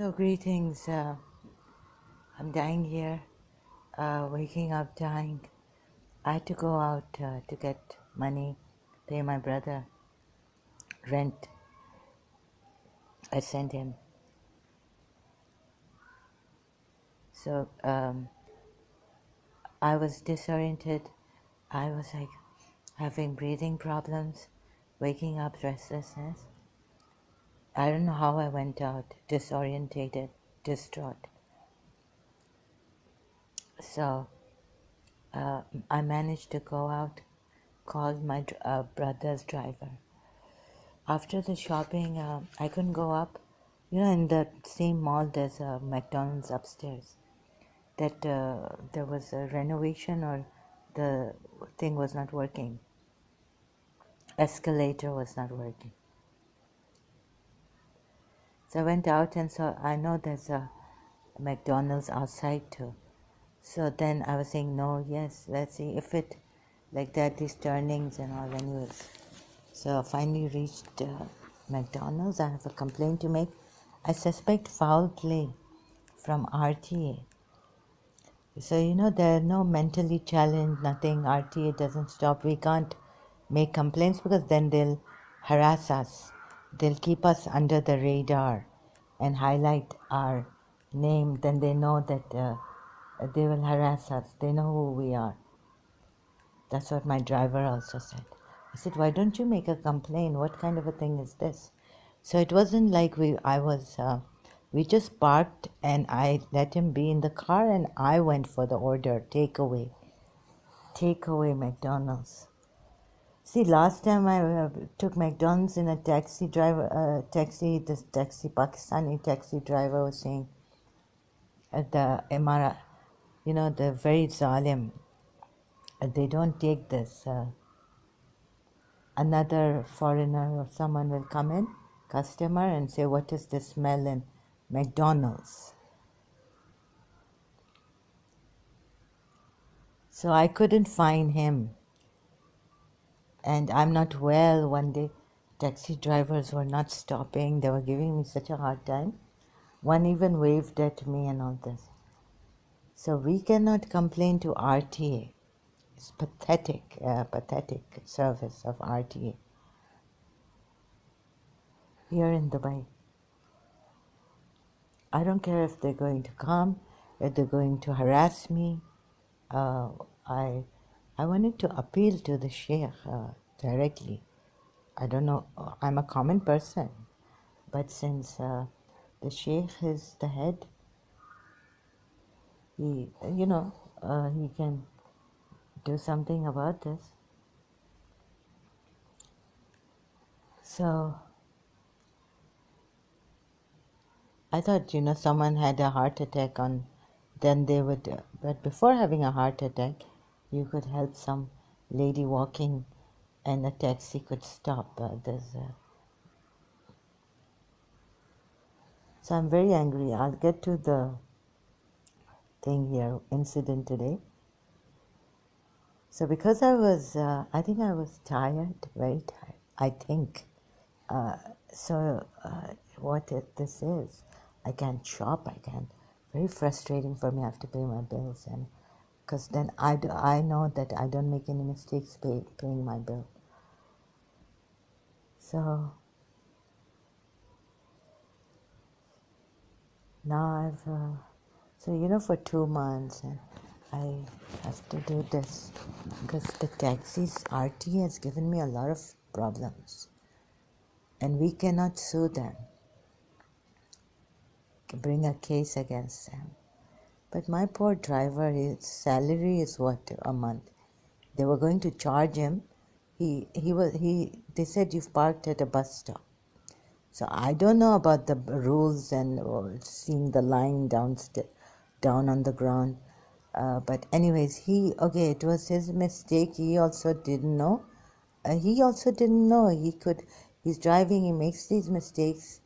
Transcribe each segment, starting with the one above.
Hello, greetings. I'm dying here, waking up dying. I had to go out to get money, pay my brother rent. I sent him. So I was disoriented. I was like having breathing problems, waking up restlessness. I don't know how I went out, disorientated, distraught. So I managed to go out, call my brother's driver. After the shopping, I couldn't go up. In the same mall, there's a McDonald's upstairs. That there was a renovation or the thing was not working. Escalator was not working. So I went out and saw, I know there's a McDonald's outside too. So then I was saying, no, yes, let's see if it, like that, these turnings and all, anyways. So I finally reached McDonald's. I have a complaint to make. I suspect foul play from RTA. So, there are no mentally challenged, nothing. RTA doesn't stop. We can't make complaints because then they'll harass us. They'll keep us under the radar and highlight our name. Then they know that they will harass us. They know who we are. That's what my driver also said. I said, why don't you make a complaint? What kind of a thing is this? So it wasn't like we just parked and I let him be in the car and I went for the order, takeaway McDonald's. See, last time I took McDonald's in a taxi this Pakistani taxi driver was saying at the Emara, the very zalim, they don't take this. Another foreigner or someone will come in, customer, and say, what is this smell in McDonald's? So I couldn't find him. And I'm not well. One day, taxi drivers were not stopping. They were giving me such a hard time. One even waved at me and all this. So we cannot complain to RTA. It's pathetic service of RTA here in Dubai. I don't care if they're going to come, if they're going to harass me. I wanted to appeal to the Sheikh directly. I don't know, I'm a common person, but since the Sheikh is the head, he can do something about this. So I thought, someone had a heart attack then they would, but before having a heart attack, you could help some lady walking and a taxi could stop. So I'm very angry. I'll get to the incident today. So because I think I was tired, very tired, I think. This is, I can't shop, very frustrating for me. I have to pay my bills, and because then I know that I don't make any mistakes paying my bill. So now for 2 months, and I have to do this because the taxis RT has given me a lot of problems, and we cannot sue them, bring a case against them. But my poor driver, his salary is what, a month? They were going to charge him. They said you've parked at a bus stop. So I don't know about the rules and seeing the line down on the ground. But anyways, it was his mistake. He also didn't know. He's driving, he makes these mistakes.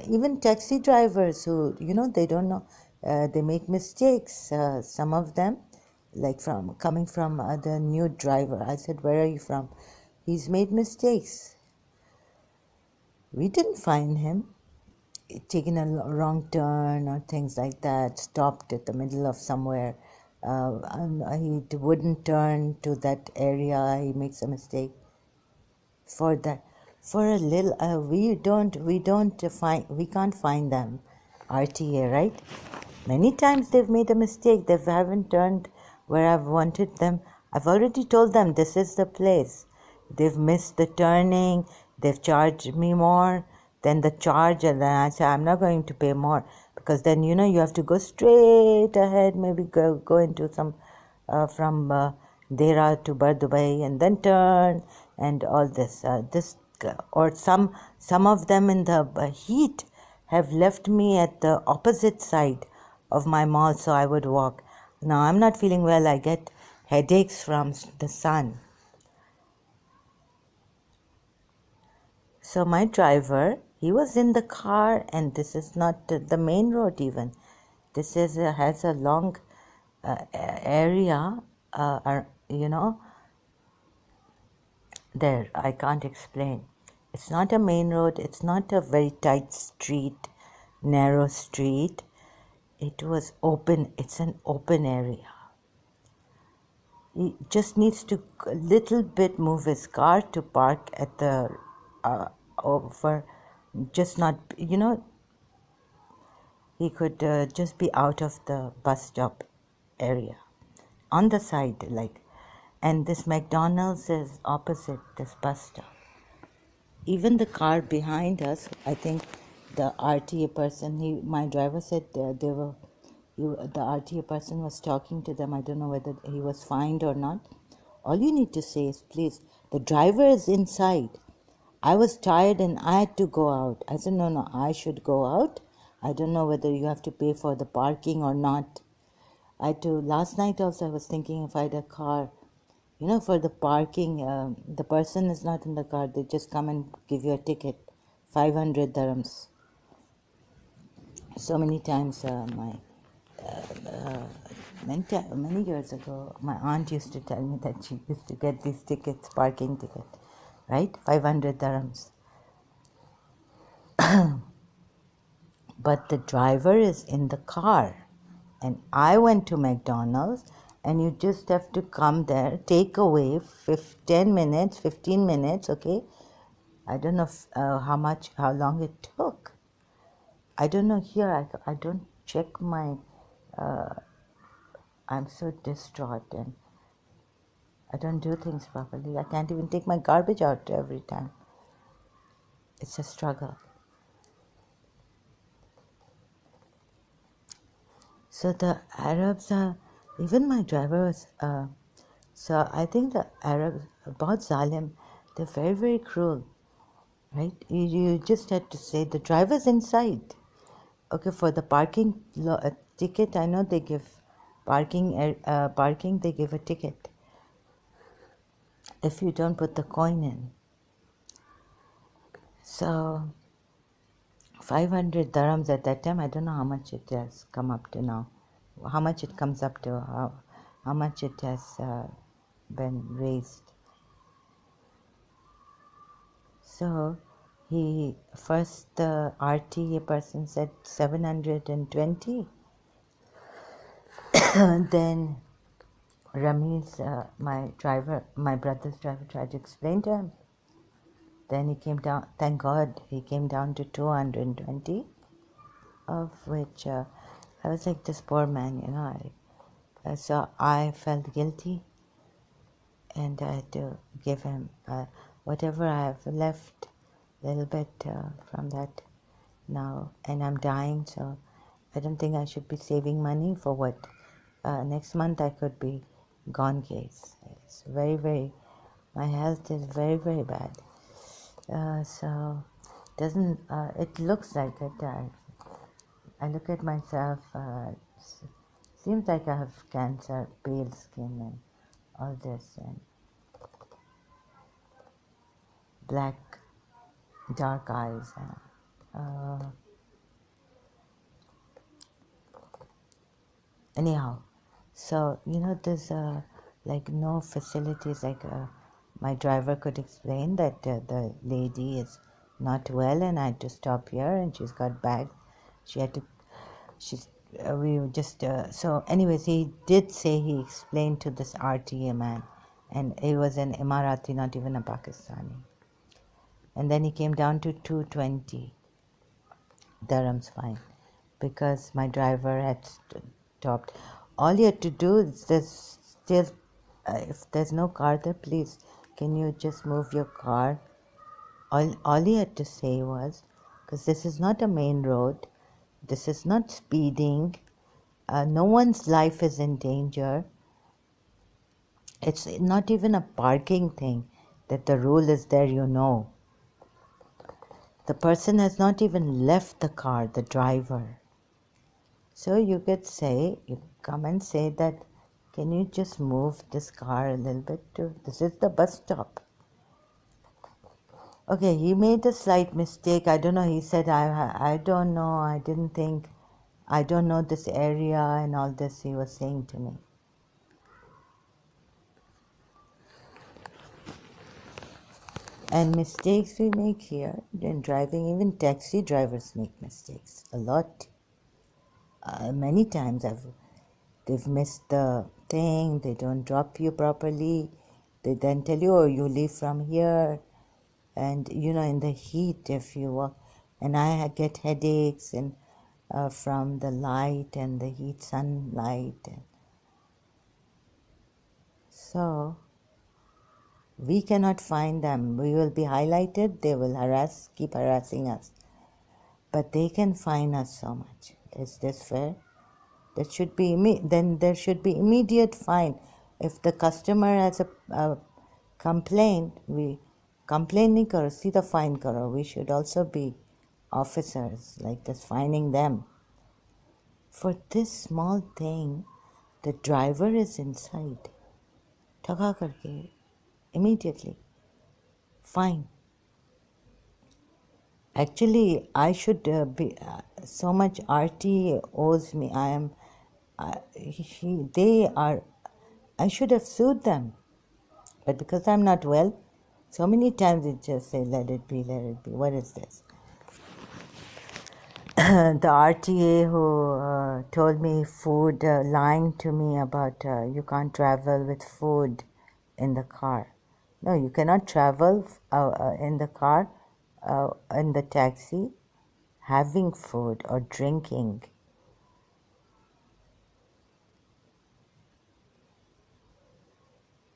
Even taxi drivers who, they don't know, they make mistakes. Some of them, like coming from the new driver. I said, where are you from? He's made mistakes. We didn't find him. taken a wrong turn or things like that, stopped at the middle of somewhere, and he wouldn't turn to that area, he makes a mistake. For that, for a little, we can't find them, RTA, right? Many times they've made a mistake, they haven't turned where I've wanted them. I've already told them this is the place. They've missed the turning, they've charged me more than the charge, and then I say I'm not going to pay more, because then you have to go straight ahead, maybe go into some from Dera to Bardubai and then turn and all this. Or some of them in the heat have left me at the opposite side of my mall, so I would walk. Now I'm not feeling well. I get headaches from the sun. So my driver, he was in the car, and this is not the main road even. This is has a long area, there. I can't explain. It's not a main road. It's not a very tight street, narrow street. It was open. It's an open area. He just needs to a little bit move his car to park at the over, just not, he could just be out of the bus stop area on the side, like, and this McDonald's is opposite this bus stop. Even the car behind us, I think the RTA person, my driver said the RTA person was talking to them. I don't know whether he was fined or not. All you need to say is, please, the driver is inside. I was tired and I had to go out. I said, no, I should go out. I don't know whether you have to pay for the parking or not. Last night also I was thinking if I had a car, for the parking, the person is not in the car, they just come and give you a ticket, 500 dirhams. So many times, many years ago, my aunt used to tell me that she used to get these tickets, parking ticket, right? 500 dirhams. But the driver is in the car. And I went to McDonald's, and you just have to come there, take away 10 minutes, 15 minutes, okay? I don't know how long it took. I don't know here, I don't check my, I'm so distraught and I don't do things properly. I can't even take my garbage out every time. It's a struggle. So the Arabs, even my driver was, so I think the Arabs, about Zalim, they're very, very cruel, right? You just had to say, the driver's inside. Okay, for the parking ticket, I know they give parking, they give a ticket if you don't put the coin in. So 500 dirhams at that time, I don't know how much it has come up to now, how much it comes up to, how much it has been raised. So the RTA person said 720. Then Ramiz, my brother's driver, tried to explain to him. Then he came down, thank God, he came down to 220, of which I was like, this poor man, so I felt guilty, and I had to give him whatever I have left, a little bit from that now, and I'm dying, so I don't think I should be saving money for what next month I could be gone case. It's very, very, my health is very, very bad. So it looks like it. I look at myself, seems like I have cancer, pale skin and all this, and black, dark eyes. Anyhow, so there's like no facilities, like my driver could explain that the lady is not well, and I had to stop here, and she's got bag. She had to, she's, we were just, so anyways, he did say he explained to this RTA man, and he was an Emirati, not even a Pakistani. And then he came down to 220 dirhams fine because my driver had stopped. All you had to do is still, if there's no car there, please, can you just move your car? All he had to say was, because this is not a main road, this is not speeding, no one's life is in danger. It's not even a parking thing that the rule is there, you know. The person has not even left the car, the driver. So you could say, you come and say that, can you just move this car a little bit to, this is the bus stop. Okay, he made a slight mistake. I don't know, he said, I don't know, I didn't think, I don't know this area and all this he was saying to me. And mistakes we make here in driving, even taxi drivers make mistakes a lot. Many times they've missed the thing, they don't drop you properly, they then tell you, oh, you leave from here, and you know, in the heat, if you walk, and I get headaches and from the light and the heat, sunlight, and so we cannot find them. We will be highlighted, they will keep harassing us, but they can fine us so much. Is this fair? That should be then there should be immediate fine. If the customer has a complaint, we complain nahi karo, seedha fine karo. We should also be officers like this, fining them. For this small thing, the driver is inside. Thaka karke, immediately. Fine. Actually, I should be so much RT owes me. They are. I should have sued them, but because I'm not well, so many times it just say, let it be, let it be. What is this? The RTA who told me food, lying to me about you can't travel with food in the car. No, you cannot travel in the car, in the taxi, having food or drinking.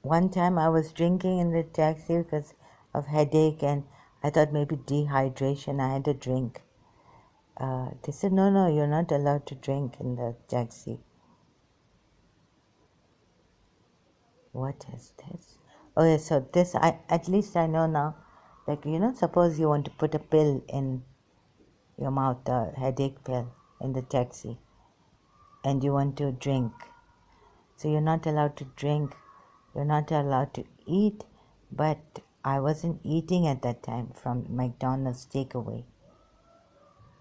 One time I was drinking in the taxi because of headache and I thought maybe dehydration. I had a drink. They said, no, you're not allowed to drink in the taxi. What is this? Okay, so this, at least I know now. Like, you know, suppose you want to put a pill in your mouth, a headache pill in the taxi, and you want to drink. So you're not allowed to drink, you're not allowed to eat, but I wasn't eating at that time from McDonald's takeaway.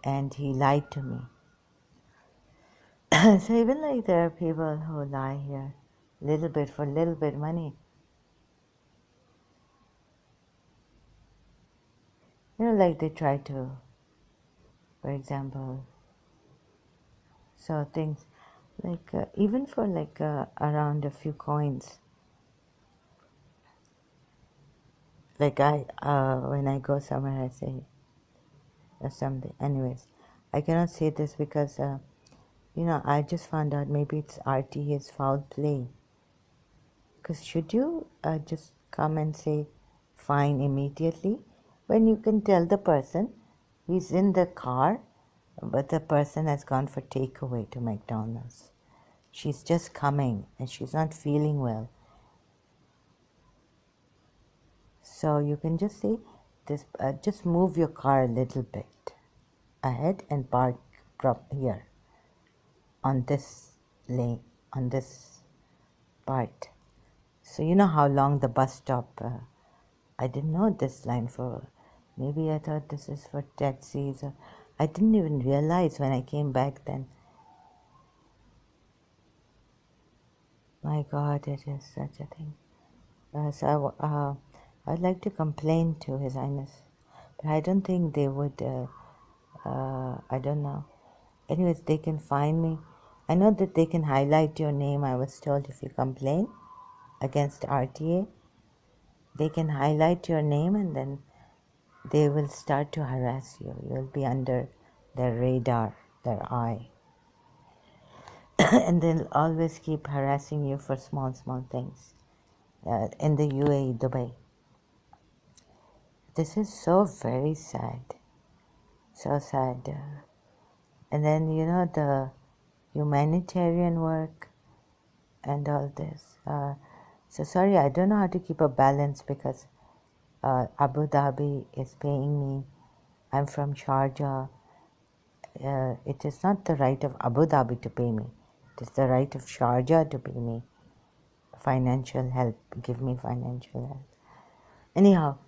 And he lied to me. So even like there are people who lie here, little bit for little bit money. You know, like they try to, for example, so things like even for like around a few coins. Like when I go somewhere, I say or something. Anyways, I cannot say this because you know, I just found out maybe it's RTA's foul play. Because should you just come and say fine immediately when you can tell the person he's in the car, but the person has gone for takeaway to McDonald's. She's just coming and she's not feeling well. So you can just say, this, just move your car a little bit ahead and park here on this lane, on this part. So you know how long the bus stop, I didn't know this line for, maybe I thought this is for taxis. I didn't even realize when I came back then. My God, it is such a thing. So I'd like to complain to His Highness. I don't think they would, I don't know. Anyways, they can find me. I know that they can highlight your name. I was told if you complain against RTA, they can highlight your name and then they will start to harass you. You'll be under their radar, their eye. And they'll always keep harassing you for small, small things. In the UAE, Dubai. This is so very sad. So sad. And then, the humanitarian work and all this. So sorry, I don't know how to keep a balance because Abu Dhabi is paying me. I'm from Sharjah. It is not the right of Abu Dhabi to pay me. It is the right of Sharjah to pay me financial help, give me financial help. Anyhow,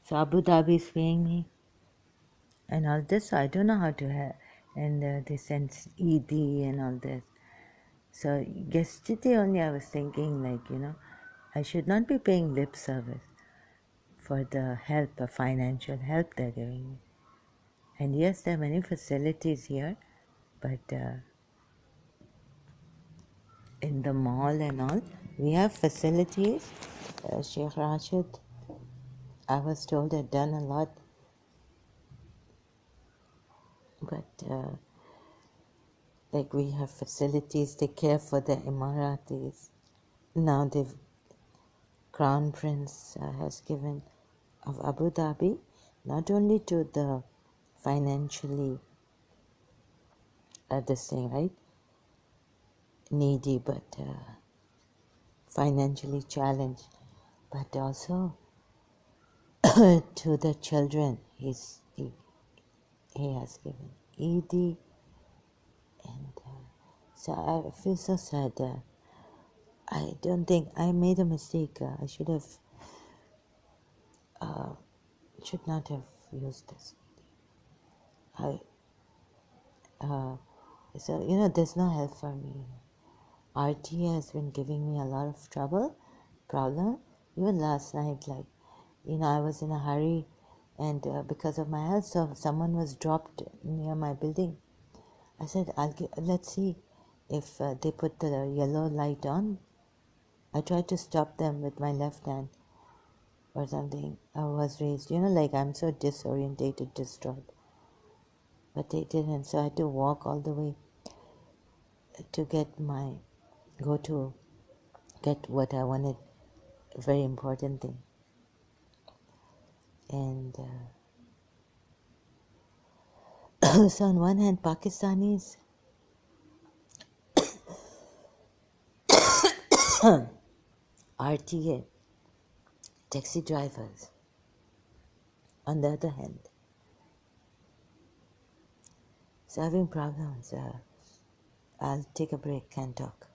so Abu Dhabi is paying me and all this. So I don't know how to have, and they send ED and all this. So yesterday only I was thinking I should not be paying lip service for the help, the financial help they're giving me. And yes, there are many facilities here, but in the mall and all, we have facilities. Sheikh Rashid, I was told, had done a lot, but like we have facilities, they care for the Emiratis. Now the Crown Prince has given of Abu Dhabi not only to the financially this thing, right, needy, but financially challenged, but also to the children. He has given ED, and so I feel so sad. I don't think I made a mistake. I should not have used this. I so there's no help for me. RT has been giving me a lot of problem. Even last night, I was in a hurry, and because of my health, so someone was dropped near my building. I said, let's see if they put the yellow light on. I tried to stop them with my left hand or something. I was raised, I'm so disorientated, distraught. But they didn't, so I had to walk all the way to get what I wanted, a very important thing. And so on one hand, Pakistanis RTA, taxi drivers. On the other hand, so having problems. I'll take a break, can't talk.